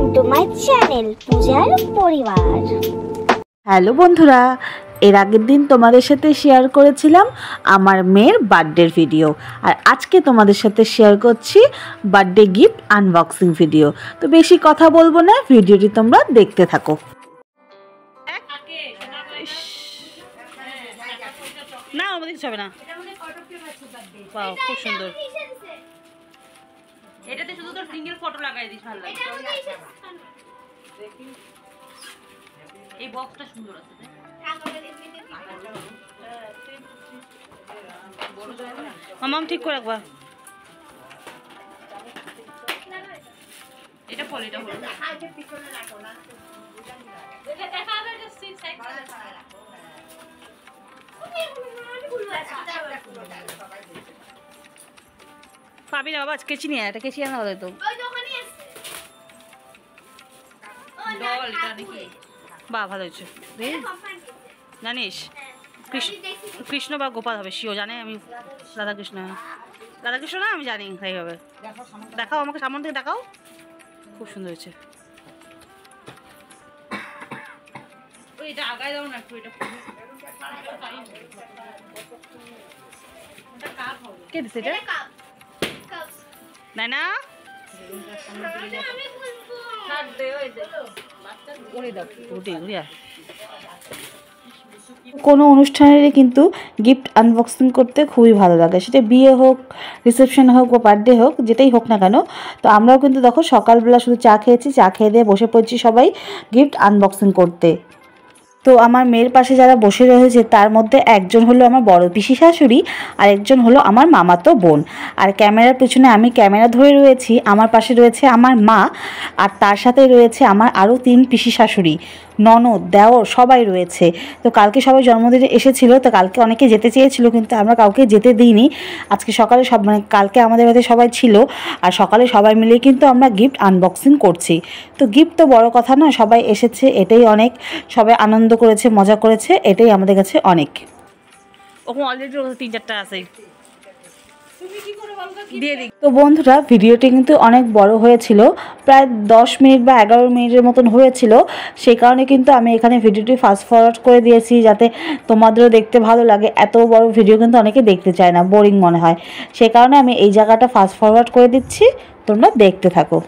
Welcome to my channel পূজার পরিবার। Hello বন্ধুরা, এর আগের দিন তোমাদের সাথে শেয়ার করেছিলাম আমার মেয়ের বার্থডের ভিডিও, আর আজকে তোমাদের সাথে শেয়ার করছি বার্থডে গিফট আনবক্সিং ভিডিও। তো বেশি কথা বলবো না, ভিডিওটি তোমরা দেখতে থাকো। না আমাদের কিছু হবে না, খুব সুন্দর। এটাতে শুধু তোর সিঙ্গেল ফটো লাগাই দিস, ভালো লাগে। এই বক্সটা সুন্দর আছে। মামাম ঠিক করে রাখবা। এটা পলিটা হলো পাবি না বাবা, কেচি নিয়ে এটা কেচি আনা হলে তো বাহ, ভালো হয়েছে। জানিস কৃষ্ণ বা গোপাল হবে, শিও জানে। আমি রাধাকৃষ্ণ না, আমি জানি তাই হবে। দেখাও আমাকে, সামনে থেকে দেখাও। খুব সুন্দর হয়েছে। এটা আগায় দাও না একটু। এটা কে দিছে এটা? না না, কোনো অনুষ্ঠানের কিন্তু গিফট আনবক্সিং করতে খুবই ভালো লাগে, সেটা বিয়ে হোক, রিসেপশন হোক বা বার্থডে হোক, যেটাই হোক না কেন। তো আমরাও কিন্তু দেখো সকালবেলা শুধু চা খেয়েছি, চা খেয়ে দিয়ে বসে পড়ছি সবাই গিফট আনবক্সিং করতে। তো আমার মেয়ের পাশে যারা বসে রয়েছে তার মধ্যে একজন হলো আমার বড় পিসি শাশুড়ি, আর একজন হলো আমার মামাতো বোন। আর ক্যামেরার পেছনে আমি ক্যামেরা ধরে রয়েছি, আমার পাশে রয়েছে আমার মা, আর তার সাথে রয়েছে আমার আরও 3 পিসি শাশুড়ি, ননদ, দেওর, সবাই রয়েছে। তো কালকে সবাই জন্মদিনে এসেছিলো, তো কালকে অনেকে যেতে চেয়েছিল কিন্তু আমরা কাউকে যেতে দিইনি। আজকে সকালে সব, মানে কালকে আমাদের বাড়িতে সবাই ছিল, আর সকালে সবাই মিলে কিন্তু আমরা গিফট আনবক্সিং করছি। তো গিফট তো বড় কথা না, সবাই এসেছে এটাই অনেক, সবাই আনন্দ করেছে, মজা করেছে, এটাই আমাদের কাছে অনেক। ওখানে অলরেডি 3-4টা আছে। তো বন্ধুরা, ভিডিওটি কিন্তু অনেক বড় হয়েছিল, প্রায় 10 মিনিট বা 11 মিনিটের মতন হয়েছিল। সেই কারণে কিন্তু আমি এখানে ভিডিওটি ফাস্ট ফরওয়ার্ড করে দিয়েছি, যাতে তোমাদেরও দেখতে ভালো লাগে। এত বড় ভিডিও কিন্তু অনেকে দেখতে চায় না, বোরিং মনে হয়। সেই কারণে আমি এই জায়গাটা ফাস্ট ফরওয়ার্ড করে দিচ্ছি, তোমরা দেখতে থাকো।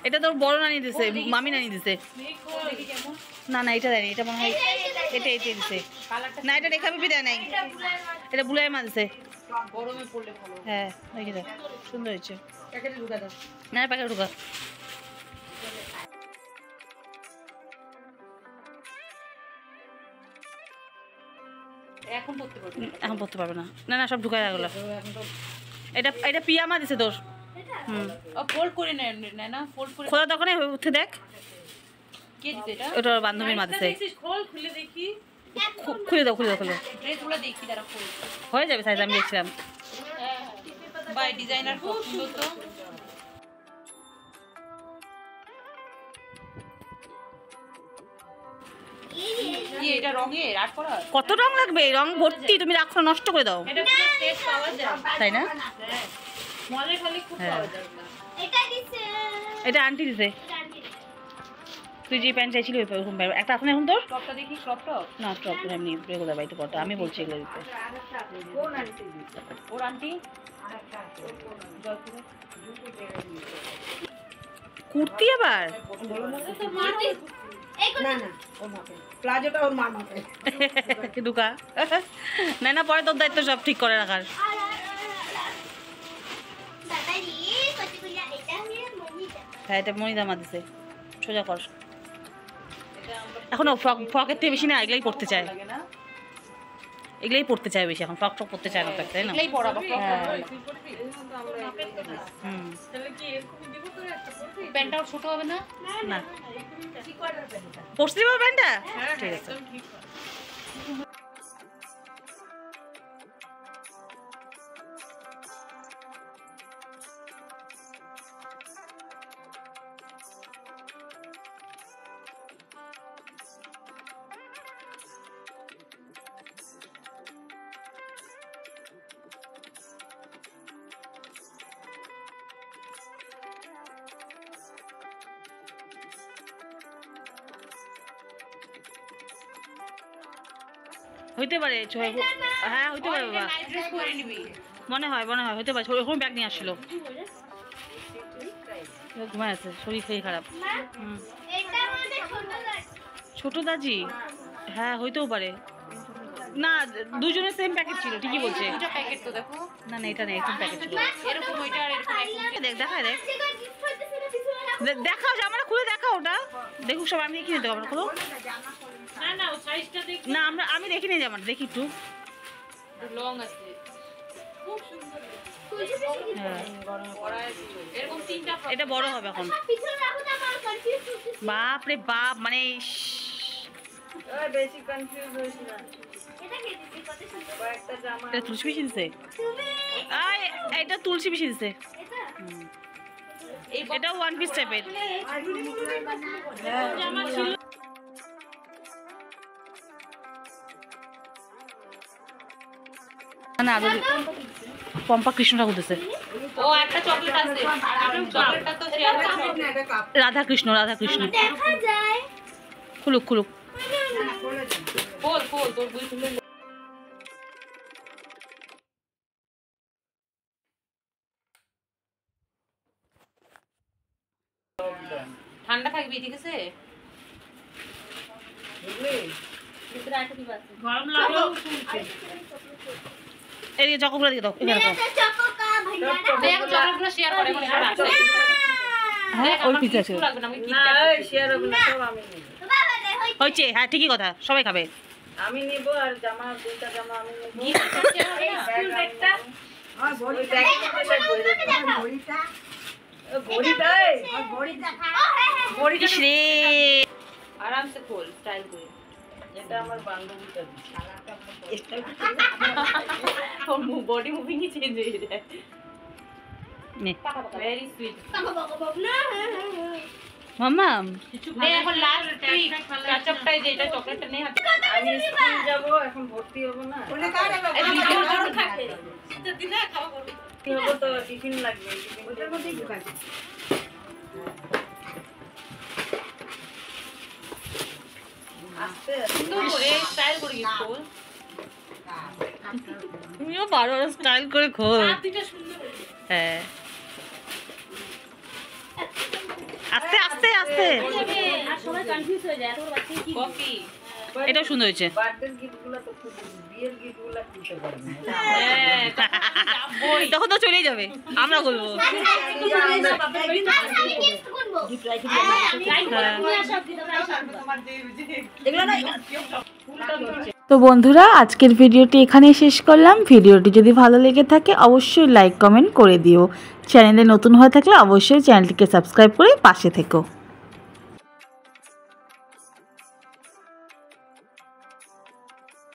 এটা তোর বড় নানি দিছে, মামি নানি দিছে। না না, এটা দেয়নি, এটা মনে হয় এটা দিছে। না, এটা রেখা বিপি দেয় নাই, এটা বুলাই মা দিছে। হ্যাঁ, রেখে দেয়, সুন্দর হয়েছে। না, প্যাকেট ঢুকা। এখন পড়তে পারবে না। না না, সব ঢুকায় রাখলো। এটা পিয়ামা দিছে তোর। ফোল্ড করে নেয় না, ফোল্ড করে খোলা দোকানে উঠে দেখ কে দিছে এটা। ওটা বান্ধবীর মা দিছে। খুলে দেখি, খুলে দাও ড্রেসগুলো দেখি, তারা হয়ে যাবে সাইজ। আমি দেখছিলাম বাই ডিজাইনার, খুব সুন্দর। তো এটা রঙের আর্ট করা, কত রং লাগবে? রং ভর্তি, তুমি রাখো, নষ্ট করে দাও। এটা পুরো সেট পাওয়া যায়, তাই না? মলে খালি খুব পাওয়া যায়। এটা আন্টি দিছে। তুই যে প্যান্ট চাইছিলি ওরকম প্যান্ট একটা আছে না এখন তোর? টপটা দেখি, ক্রপ টপ না, টপ এমনি রেগুলার বাইতে পড়তো। আমি বলছি এগুলো দিতে। কোন আন্টি? ওর আন্টি কুর্তি আবার না না, ওর মাপে প্লাজোটা ওর মার মাপে দুকা। না না, পরে তোর দায়িত্ব সব ঠিক করে রাখার। হ্যাঁ, এটা মনিদা মা দিছে। সোজা কর। এখন ফ্রকের থেকে বেশি না এগুলাই পড়তে চায়, এগুলাই পড়তে চায় বেশি এখন। ফ্রক পড়তে চায় না, তাই না? প্যান্টটাও ছোট হবে না? না, পড়তে পারবে প্যান্টটা। ঠিক আছে। হইতে পারে হ্যাঁ হইতে পারে বাবা, মনে হয় হইতে পারে। ওরকম ব্যাগ নিয়ে আসছিল, ঘুমায় আছে, শরীর খেয়ে খারাপ। ছোট দাজি, হ্যাঁ হইতেও পারে। না দুজনের সেম প্যাকেট ছিল, ঠিকই বলছে। না না এটা না, এরকম প্যাকেট ছিল। দেখ দেখায় দেখ, দেখাও জামাটা খুলে দেখাও, ওটা দেখুক সব। আমি দেখি নিতে পারবো খুলো না, আমি দেখি নি জামাটা, দেখি একটু। এটা বড় হবে এখন। বাপ রে বাপ, মানে তুলসী পিছিয়েছে, এটা তুলসী পিছিয়েছে। এটা ওয়ান পিস টাইপের। না পম্পা কৃষ্ণ ঠাকুর দিছে। ও একটা চকলেট আছে, চকলেটটা তো শেয়ার করতে। রাধা কৃষ্ণ দেখা যায়। খুলুক খোল তোর বই খুলে। ঠান্ডা থাকবি, ঠিক আছে? গরম লাগলো। এই চকোগুলো দিয়ে দাও, এখানে দাও। চকলেটগুলো শেয়ার করে বলে আছে। হ্যাঁ ওই পিস আছে না, শেয়ার হবে না, সব আমি নিব। হইছে, হ্যাঁ ঠিকই কথা, সবাই খাবে। আমি নিব, আর জামা দুইটা জামা আমি নিব। স্কুল ব্যাগটা আর বড়ি ব্যাগটা বড়িটা বড়িটা রে আরামসে খোল, স্টাইল করে। এটা আমার বান্ধবীটা দিছে। ওর বডি মুভিংই চেঞ্জ হয়ে যায়। নে ভেরি সুইট মাম্মা। নে এখন লাস্ট তুই কাচপটাই, যেটা চকলেটটা নে হাতে। আমি স্কুল যাব, এখন ভর্তি হব না। ওটা কার হবে? ভিডিওর জন্য থাকবে। এটা দিলে খাওয়া করব। কি হবে তো টিফিন লাগবে, ওটার মধ্যেই ঢুকাইছি। আস্তে সুন্দর করে স্টাইল করে গিফট কর। তুমিও পারো স্টাইল করে খোল। হ্যাঁ আস্তে আস্তে আস্তে। আর সবাই কনফিউজ হয়ে যায়, তোর বাচ্চা কি কফি। এটাও সুন্দর হয়েছে। বার্থডে গিফটগুলো তো খুব, বিয়ের গিফটগুলো দিতে পারবে না। হ্যাঁ যাবই, তখন তো চলেই যাবে, আমরা বলবো। তো বন্ধুরা আজকের ভিডিওটি এখানেই শেষ করলাম। ভিডিওটি যদি ভালো লেগে থাকে অবশ্যই লাইক কমেন্ট করে দিও। চ্যানেলে নতুন হয়ে থাকলে অবশ্যই চ্যানেলটিকে সাবস্ক্রাইব করে পাশে থেকো।